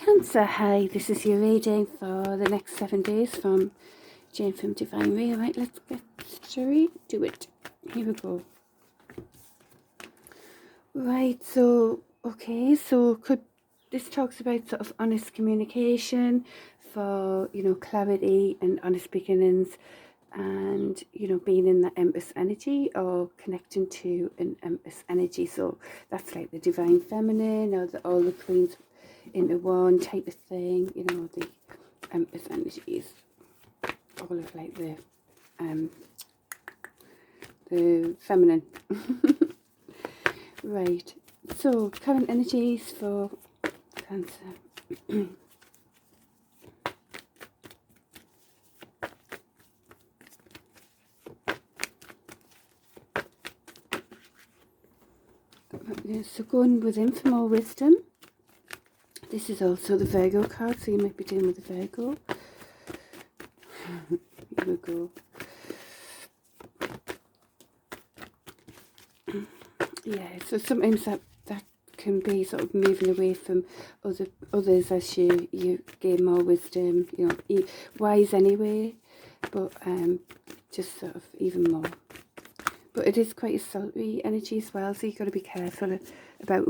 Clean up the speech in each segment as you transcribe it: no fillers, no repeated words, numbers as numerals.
Cancer, hi, this is your reading for the next 7 days from Jane from Divine Real. Right, let's get straight to it. Here we go. Right, so, okay, so this talks about sort of honest communication for, clarity and honest beginnings, and, being in that Empress energy or connecting to an Empress energy. So that's like the Divine Feminine or all the Queens into one type of thing, the Empress energies, all of like the feminine. Right, so current energies for Cancer. So going within for more wisdom. This is also the Virgo card, so you might be dealing with the Virgo. Here we go. Yeah, so sometimes that can be sort of moving away from others as you gain more wisdom, wise anyway, but just sort of even more. But it is quite a sultry energy as well, so you've got to be careful about,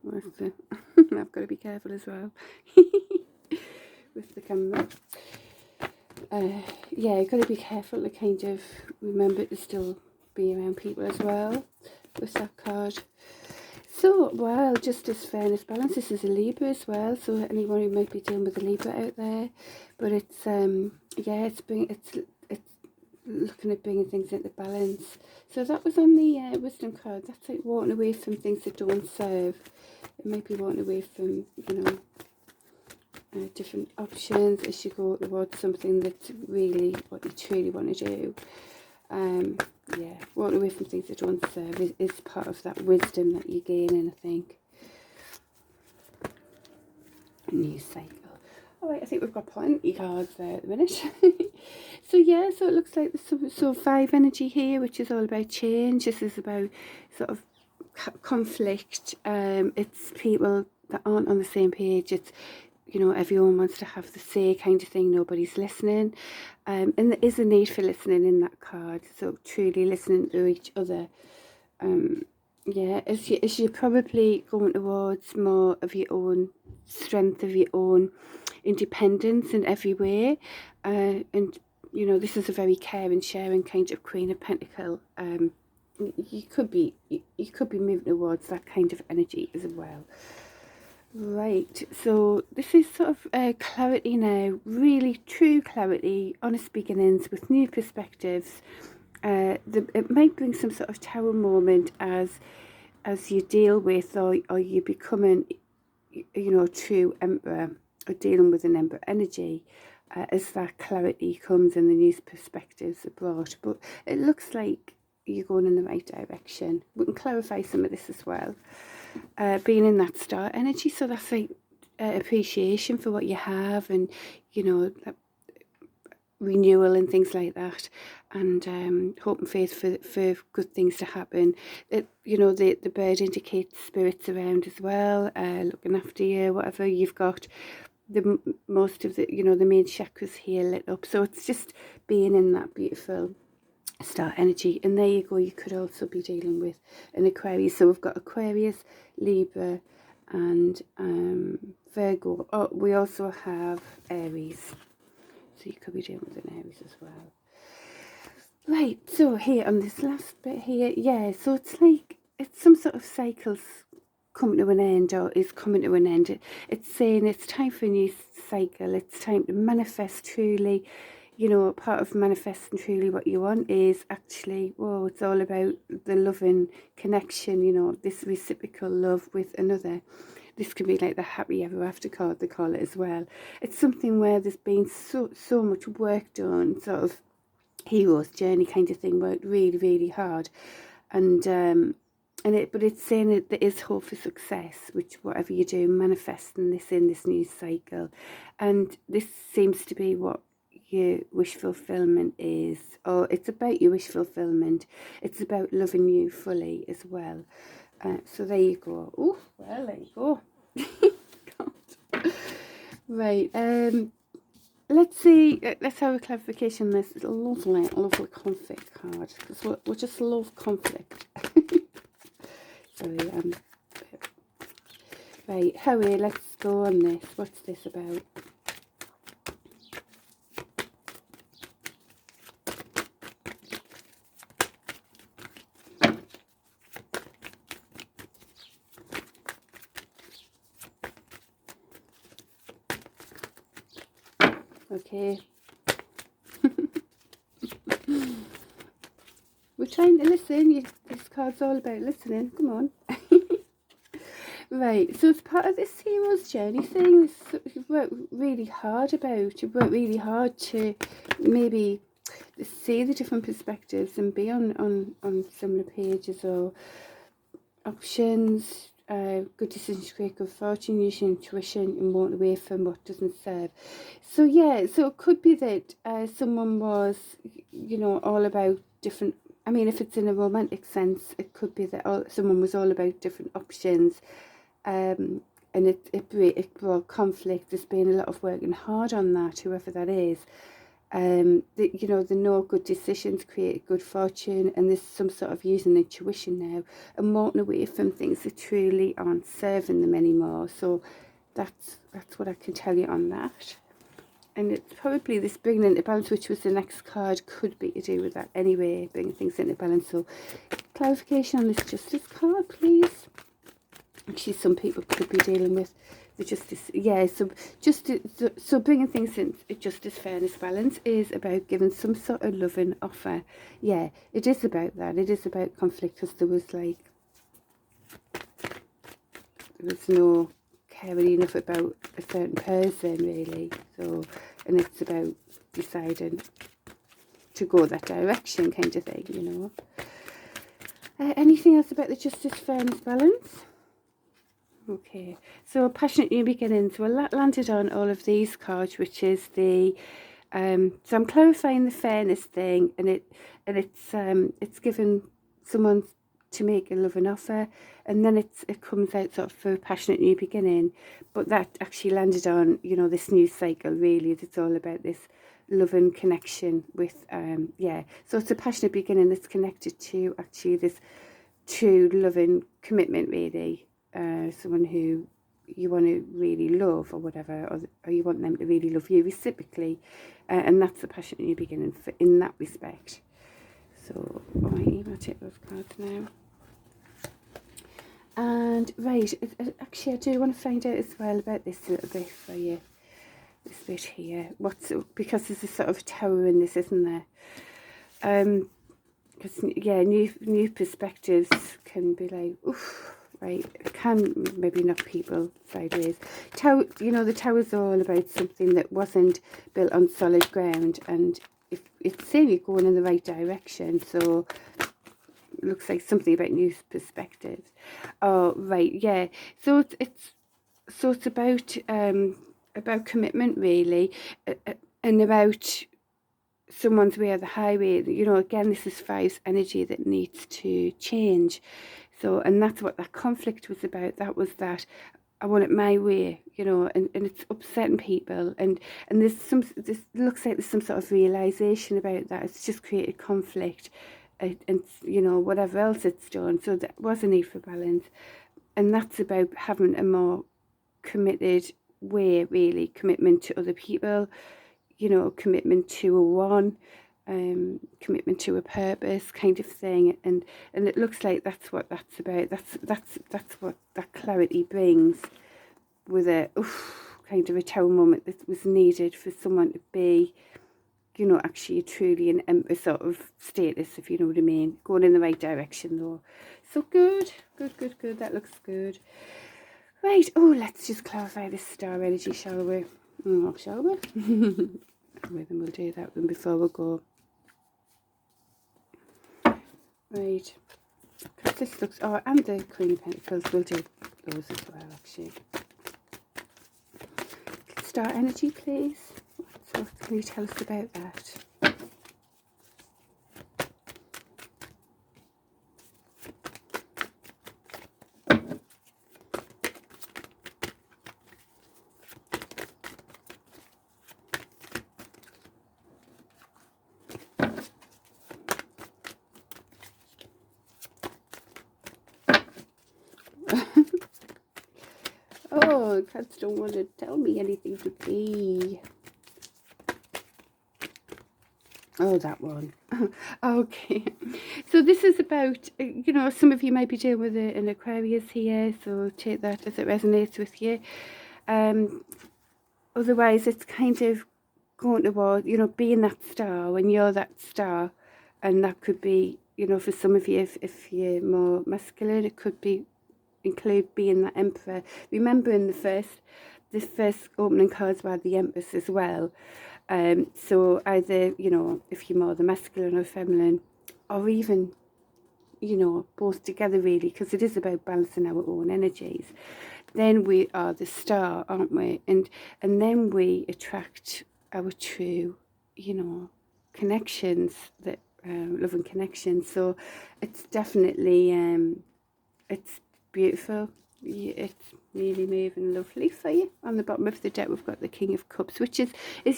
I've got to be careful as well with the camera. Yeah, you've got to be careful to kind of remember to still be around people as well with that card. So, well, justice, fairness, balance. This is a Libra as well, so anyone who might be dealing with a Libra out there. But it's yeah, it's looking at bringing things into balance. So that was on the wisdom card. That's like walking away from things that don't serve. It might be walking away from, different options as you go towards something that's really what you truly want to do. Yeah, walking away from things that don't serve is part of that wisdom that you gain in, I think. A new cycle. Alright, I think we've got plenty cards there at the minute. So yeah, so it looks like there's some 5 energy here, which is all about change. This is about sort of conflict. It's people that aren't on the same page. It's, everyone wants to have the say kind of thing. Nobody's listening. And there is a need for listening in that card. So truly listening to each other. Yeah, as you're probably going towards more of your own strength, of your own independence in every way. And, this is a very caring, sharing kind of Queen of Pentacle. You could be moving towards that kind of energy as well. Right, so this is sort of clarity now, really true clarity, honest beginnings with new perspectives. It might bring some sort of tower moment as you deal with or you're becoming, true Emperor or dealing with an Emperor energy, as that clarity comes and the new perspectives are brought. But it looks like you're going in the right direction. We can clarify some of this as well. Being in that star energy, so that's like appreciation for what you have, and renewal and things like that, and hope and faith for good things to happen. The bird indicates spirits around as well, looking after you, whatever. You've got the most of the the main chakras here lit up, so it's just being in that beautiful star energy. And there you go, you could also be dealing with an Aquarius. So we've got Aquarius, Libra and Virgo. Oh, we also have Aries, so you could be dealing with an Aries as well. Right, so here on this last bit here, yeah, so it's like it's some sort of cycles coming to an end, or is coming to an end. It's saying it's time for a new cycle. It's time to manifest truly. Part of manifesting truly what you want is actually, it's all about the loving connection, this reciprocal love with another. This can be like the happy ever after card, they call it as well. It's something where there's been so much work done, sort of hero's journey kind of thing, worked really, really hard. But it's saying that there is hope for success, which whatever you do, manifesting this in this new cycle. And this seems to be what your wish fulfillment is, or it's about your wish fulfillment. It's about loving you fully as well. So there you go. Oh, well, there you go. God. Right, let's see, let's have a clarification on this. It's a lovely, lovely conflict card, because we just love conflict. Sorry, right, Howie, let's go on this. What's this about? Okay. We're trying to listen. This card's all about listening. Come on. Right, so as part of this hero's journey thing, you've worked really hard about. You've worked really hard to maybe see the different perspectives and be on similar pages or options. Good decisions create good fortune, use your intuition and walk away from what doesn't serve. So yeah, so it could be that someone was, you know, all about different, I mean, if it's in a romantic sense, it could be that someone was all about different options, and it brought conflict. There's been a lot of working hard on that, whoever that is. You know, the no good decisions create good fortune, and there's some sort of using intuition now and walking away from things that truly aren't serving them anymore. So that's what I can tell you on that. And it's probably this bringing into balance, which was the next card, could be to do with that anyway, bringing things into balance. So clarification on this justice card, please. Actually, some people could be dealing with the justice. Yeah, so bringing things in justice, fairness, balance is about giving some sort of loving offer. Yeah, it is about that. It is about conflict, because there was no caring enough about a certain person, really. So, and it's about deciding to go that direction, kind of thing, you know. Anything else about the justice, fairness, balance? Okay, so passionate new beginnings. Well, that landed on all of these cards, which is the so I'm clarifying the fairness thing, and it's given someone to make a loving offer, and then it comes out sort of for a passionate new beginning. But that actually landed on, you know, this new cycle, really. It's all about this loving connection with yeah. So it's a passionate beginning that's connected to actually this true loving commitment, really. Someone who you want to really love, or whatever, or you want them to really love you reciprocally, and that's the passionate new beginning for in that respect. So I'll take those cards now. And right, actually I do want to find out as well about this a little bit for you. This bit here, because there's a sort of tower in this, isn't there? Because yeah, new perspectives can be like, oof. Right, it can maybe knock people sideways. You know, the towers are all about something that wasn't built on solid ground, and if it's saying you're going in the right direction, so it looks like something about new perspectives. Oh, right, yeah. So it's about commitment, really, and about someone's way of the highway. You know, again, this is Five's energy that needs to change. So, and that's what that conflict was about. That was that I want it my way, you know, and it's upsetting people. And this looks like there's some sort of realization about that. It's just created conflict, and you know, whatever else it's done. So there was a need for balance. And that's about having a more committed way, really, commitment to other people, you know, commitment to a one. Commitment to a purpose, kind of thing, and it looks like that's what that's about. That's what that clarity brings, with a kind of a tower moment that was needed for someone to be, you know, actually truly an emperor sort of status, if you know what I mean, going in the right direction though. So good. That looks good. Right. Oh, let's just clarify this star energy, shall we? Shall we? Then we'll do that one before we go. Right, because this looks, and the Queen of Pentacles, we'll do those as well, actually. Star energy, please. What can you tell us about that? cards don't want to tell me anything today. Oh, that one. Okay. So this is about, you know, some of you might be dealing with an Aquarius here, so take that as it resonates with you. Otherwise, it's kind of going toward, you know, being that star when you're that star. And that could be, you know, for some of you, if you're more masculine, it could be include being that emperor. Remember in the first opening cards were the empress as well. So either, you know, if you're more the masculine or feminine, or even, you know, both together really, because it is about balancing our own energies. Then we are the star, aren't we? And then we attract our true, you know, connections, that love and connection. So it's definitely it's beautiful. It's really moving lovely for you. On the bottom of the deck we've got the King of Cups, which is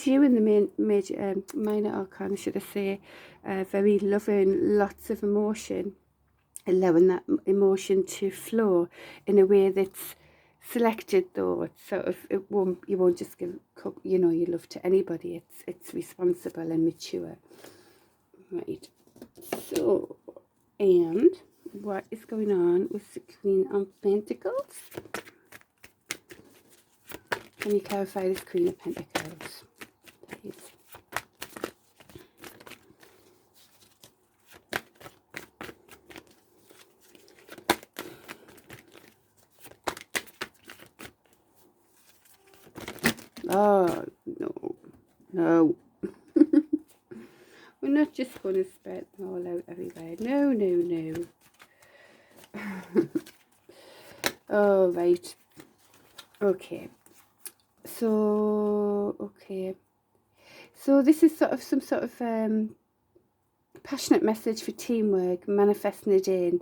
you in the major minor arcana, should I say. Very loving, lots of emotion, allowing that emotion to flow in a way that's selected, though. It's sort of, you won't just give, you know, your love to anybody. It's responsible and mature. Right. So, and what is going on with the Queen of Pentacles? Can you clarify this Queen of Pentacles, please? Oh, no, no. We're not just going to spread them all out everywhere. No, no, no. Oh, right. Okay. So, okay. So this is sort of some sort of passionate message for teamwork, manifesting it in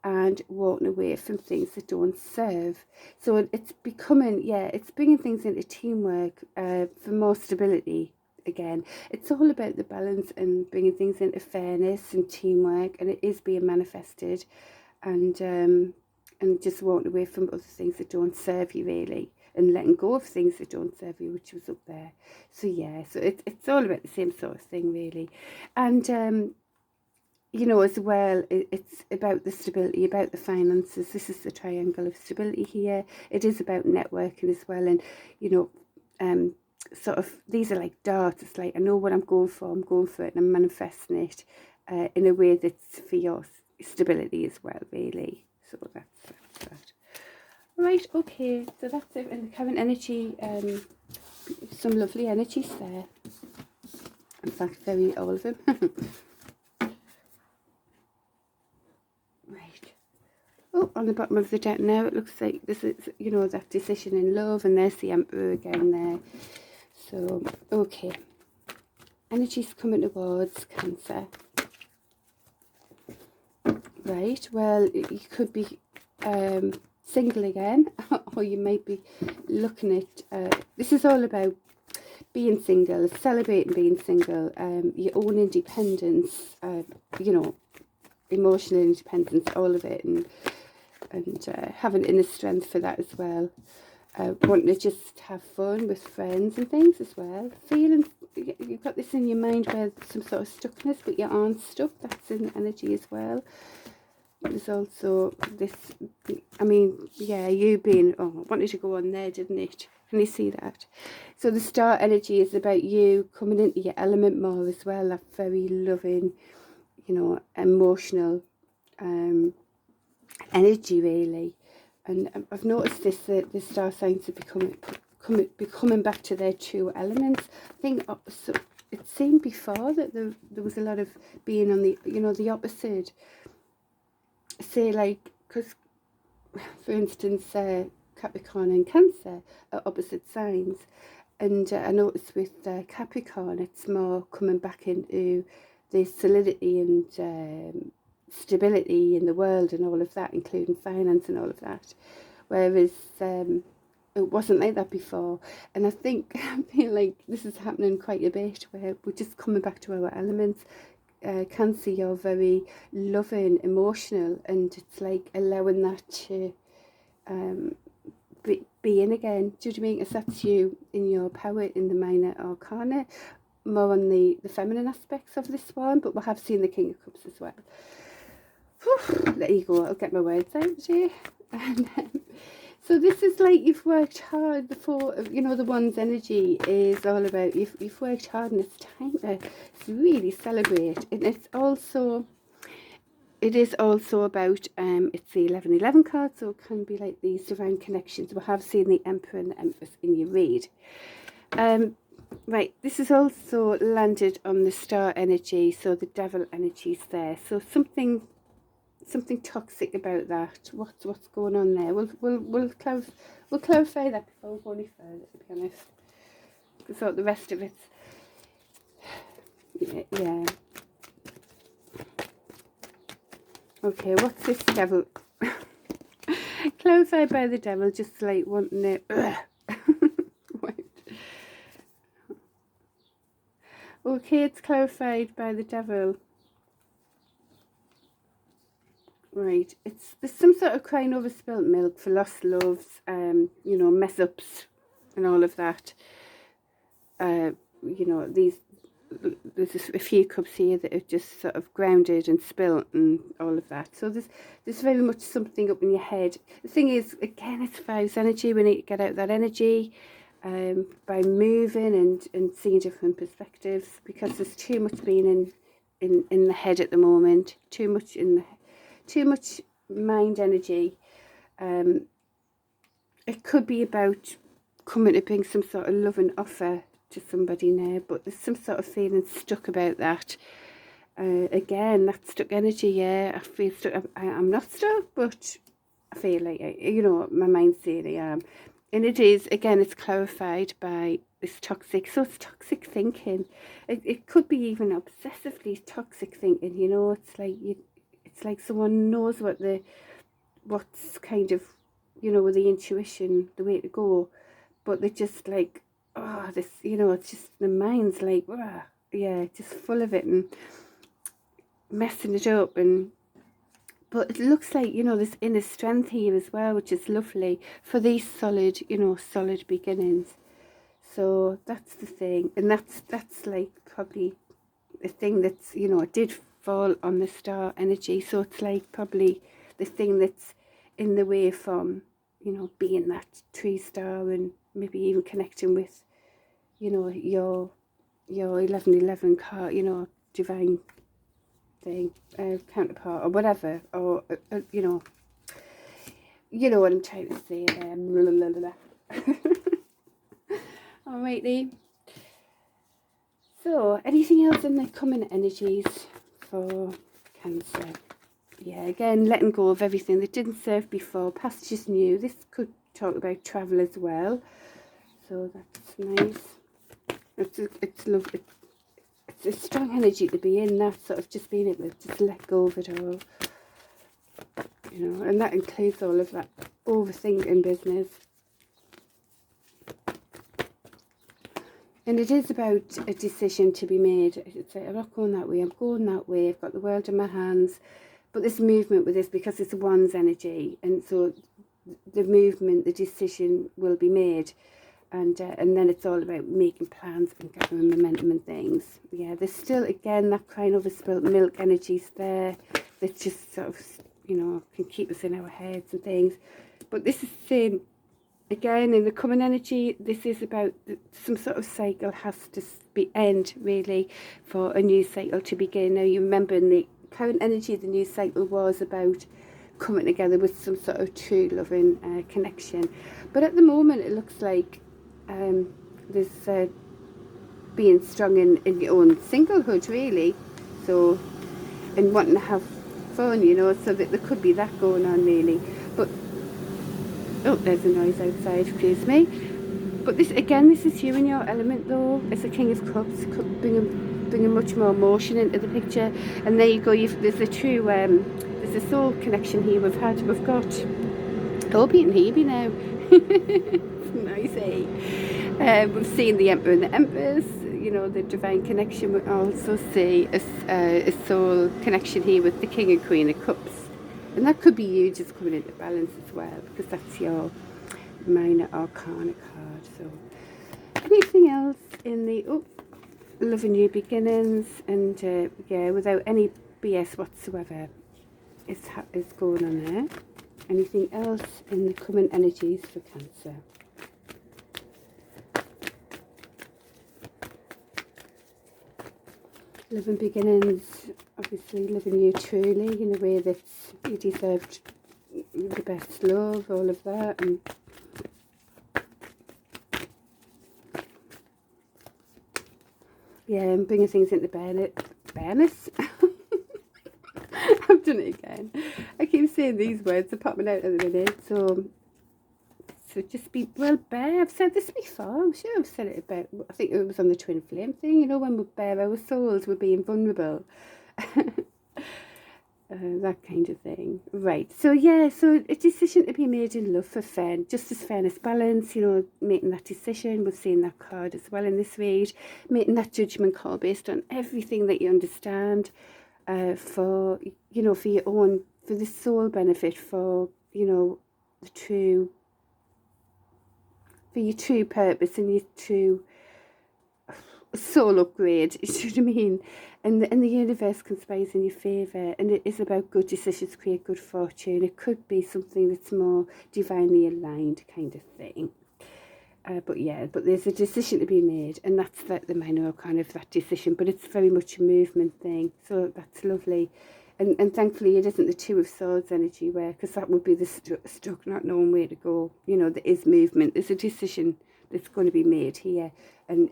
and walking away from things that don't serve. So it's becoming, yeah, it's bringing things into teamwork for more stability. Again, it's all about the balance and bringing things into fairness and teamwork, and it is being manifested, and just walking away from other things that don't serve you really, and letting go of things that don't serve you, which was up there. So yeah, so it's all about the same sort of thing really. And you know, as well, it's about the stability, about the finances. This is the triangle of stability here. It is about networking as well, and you know, sort of, these are like darts. It's like, I know what I'm going for it, and I'm manifesting it in a way that's for your stability as well, really. So that's that. Right, okay, so that's it. And the current energy, some lovely energies there. In fact, all of them. Right. Oh, on the bottom of the deck now, it looks like this is, you know, that decision in love, and there's the Emperor again there. So, okay. Energy's coming towards Cancer. Right, well, you could be single again, or you might be looking at, this is all about being single, celebrating being single, your own independence, you know, emotional independence, all of it, and having inner strength for that as well. Wanting to just have fun with friends and things as well. Feeling you've got this in your mind where some sort of stuckness, but you aren't stuck. That's in energy as well. There's also this, I mean, yeah, you being, oh, I wanted to go on there, didn't it? Can you see that? So the star energy is about you coming into your element more as well. That very loving, you know, emotional energy really. And I've noticed this, that the star signs are becoming back to their true elements. I think so, it seemed before that there was a lot of being on the, you know, the opposite. Say, like, because, for instance, Capricorn and Cancer are opposite signs. And I noticed with Capricorn, it's more coming back into the solidity and stability in the world and all of that, including finance and all of that. Whereas it wasn't like that before. And I feel like this is happening quite a bit, where we're just coming back to our elements. Cancer, you're very loving, emotional, and it's like allowing that to being again. Do you know what I mean? Because that's you in your power in the minor arcana, more on the feminine aspects of this one, but we have seen the King of Cups as well. Whew, there you go, I'll get my words out here. And so this is like you've worked hard before, you know, the one's energy is all about you've worked hard, and it's time to really celebrate. And it is also about it's the 1111 card, so it can be like these divine connections. We have seen the Emperor and the Empress in your read. Right, this is also landed on the star energy, so the devil energy's there. So something toxic about that. What's going on there? We'll clarify that before we go any further, to be honest. So the rest of it's yeah. Okay, what's this devil? Clarified by the devil, just like wanting it. Right. Okay, it's clarified by the devil. Right, there's some sort of crying over spilt milk for lost loves, you know, mess ups and all of that. You know, there's a few cups here that are just sort of grounded and spilt and all of that. So there's very much something up in your head. The thing is, again, it's Five's energy. We need to get out that energy by moving and seeing different perspectives, because there's too much being in the head at the moment. Too much mind energy. It could be about coming to bring some sort of love and offer to somebody now, but there's some sort of feeling stuck about that. Again, that stuck energy, yeah, I feel stuck. I'm not stuck, but I feel like, you know, my mind's saying I am. And it is, again, it's clarified by this toxic, so it's toxic thinking. It could be even obsessively toxic thinking, you know. It's like someone knows what's kind of, you know, with the intuition, the way to go, but they're just like, oh, this, you know, it's just the mind's like, oh, yeah, just full of it and messing it up. But it looks like, you know, there's inner strength here as well, which is lovely for these solid, you know, solid beginnings. So that's the thing, and that's like probably the thing that's, you know, it did fall on the star energy, so it's like probably the thing that's in the way from, you know, being that tree star, and maybe even connecting with, you know, your 1111 card, you know, divine thing, counterpart or whatever, or you know what I'm trying to say there. Alrighty. So, anything else in the common energies for Cancer? Yeah, again, letting go of everything that didn't serve before, past just new. This could talk about travel as well, so that's nice. It's lovely. It's a strong energy to be in, that sort of just being able to just let go of it all, you know, and that includes all of that overthinking business. And it is about a decision to be made. It's like, I'm not going that way, I'm going that way, I've got the world in my hands. But this movement with this, because it's one's energy, and so the movement, the decision will be made. And then it's all about making plans and gathering momentum and things. Yeah, there's still, again, that crying over spilt milk energies there that just sort of, you know, can keep us in our heads and things. But this is saying, again, in the common energy, this is about some sort of cycle has to end, really, for a new cycle to begin. Now, you remember in the current energy, the new cycle was about coming together with some sort of true loving connection. But at the moment, it looks like there's being strong in your own singlehood, really. So, and wanting to have fun, you know, so that there could be that going on, really. But oh, there's a noise outside, excuse me. But this, again, this is you in your element, though. It's the King of Cups, bringing much more emotion into the picture. And there you go, there's a true, there's a soul connection here we've got Toby and Hebe now. It's nice, eh? We've seen the Emperor and the Empress, you know, the divine connection. We also see a soul connection here with the King and Queen of Cups. And that could be you just coming into balance as well, because that's your minor arcana card. So anything else in the love and new beginnings, and yeah, without any BS whatsoever is going on there. Anything else in the coming energies for Cancer? Love and beginnings, obviously loving you truly in a way that you deserved the best love, all of that, and yeah, and bringing things into fairness. I've done it again. I keep saying these words, they're popping out at the minute. So just be, well, bear. I've said this before. I'm sure I've said it about, I think it was on the twin flame thing. You know, when we bare our souls, we're being vulnerable. That kind of thing. Right. So yeah, so a decision to be made in love for justice, fairness, balance, you know, making that decision. We've seen that card as well in this read. Making that judgment call based on everything that you understand, for, you know, for your own, for the soul benefit, for, you know, the true, for your true purpose and your true soul upgrade. You know what I mean? And the universe conspires in your favour, and it is about good decisions create good fortune. It could be something that's more divinely aligned kind of thing. But yeah, but there's a decision to be made, and that's the minor kind of that decision, but it's very much a movement thing, so that's lovely. And thankfully it isn't the Two of Swords energy, where, because that would be the stuck, not knowing where to go. You know, there is movement, there's a decision that's going to be made here, and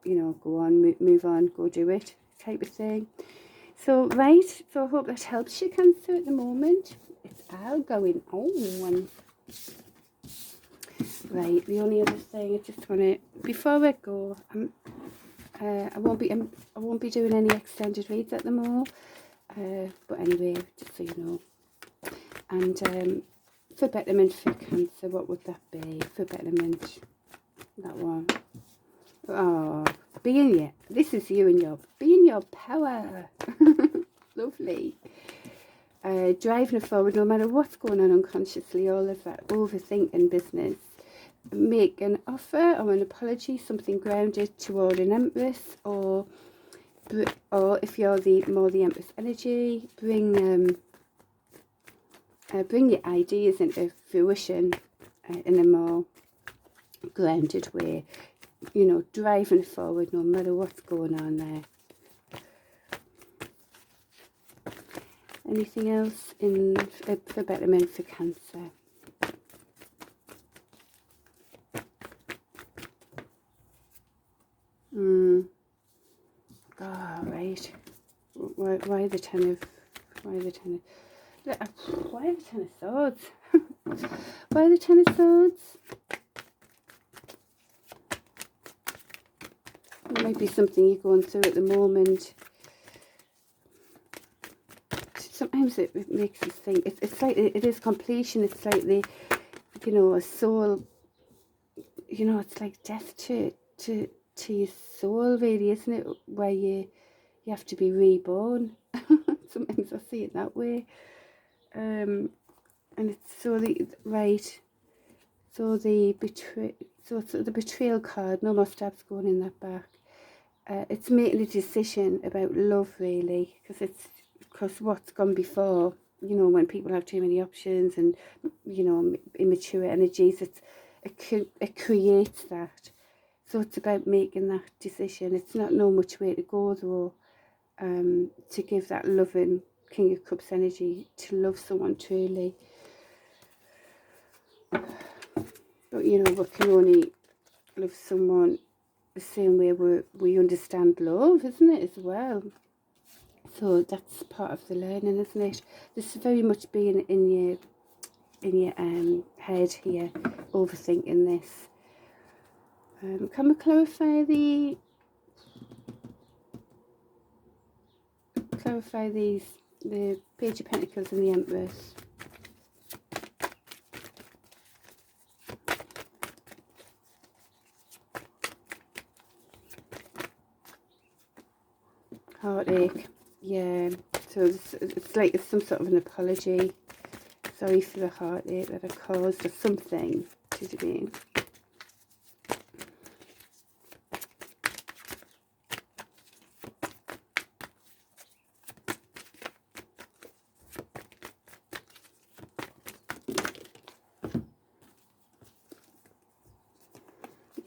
you know, go on, move on, go do it type of thing. So right, so I hope that helps you, Cancer, at the moment. It's all going on. Right, the only other thing I just want to, before I go, I won't be doing any extended reads at the moment. But anyway, just so you know. And for betterment for Cancer, what would that be? For betterment, that one. Oh, this is you and be in your power. Lovely. Driving it forward no matter what's going on unconsciously, all of that overthinking business. Make an offer or an apology, something grounded toward an Empress, or if you're more the Empress energy, bring your ideas into fruition in a more grounded way. You know, driving forward no matter what's going on there. Anything else for betterment for Cancer? Oh, right. Why the Ten of Swords? Why the Ten of Swords? It might be something you're going through at the moment. Sometimes it makes us think. It's like it is completion. It's like you know, a soul. You know, it's like death to your soul, really, isn't it? Where you have to be reborn. Sometimes I see it that way. And it's so so the betrayal card, no more stabs going in that back. It's making a decision about love, really, because what's gone before, you know, when people have too many options and, you know, immature energies, it creates that. So it's about making that decision. It's not no much way to go, though, to give that loving King of Cups energy, to love someone truly. But, you know, we can only love someone the same way we understand love, isn't it, as well? So that's part of the learning, isn't it? This is very much being in your head here, overthinking this. Can we clarify the Page of Pentacles and the Empress? Heartache, yeah. So it's like it's some sort of an apology. Sorry for the heartache that I caused, or something See what I mean?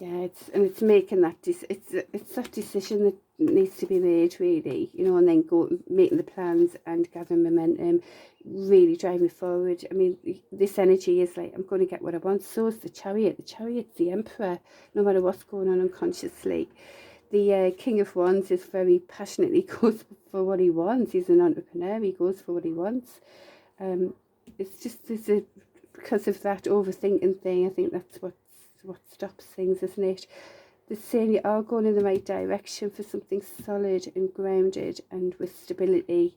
Yeah, it's making that it's that decision that needs to be made, really, you know, and then making the plans and gathering momentum, really driving forward. I mean, this energy is like, I'm going to get what I want. So is the Chariot. The Chariot's the Emperor, no matter what's going on unconsciously. The King of Wands is very passionately goes for what he wants. He's an entrepreneur. He goes for what he wants. It's just because of that overthinking thing. I think that's what stops things, isn't it? They're saying you are going in the right direction for something solid and grounded and with stability.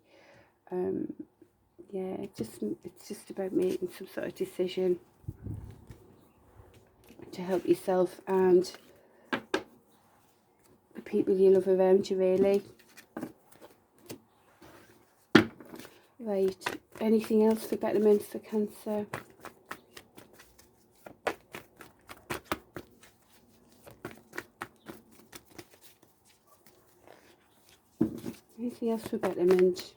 Yeah, it's just about making some sort of decision to help yourself and the people you love around you, really. Right, anything else for betterment for Cancer? Anything else for betterment?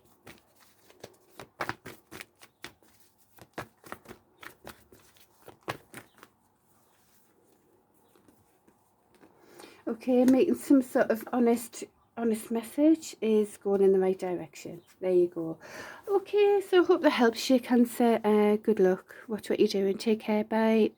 Okay, making some sort of honest message is going in the right direction. There you go. Okay, so I hope that helps you, Cancer. Good luck. Watch what you're doing. Take care. Bye.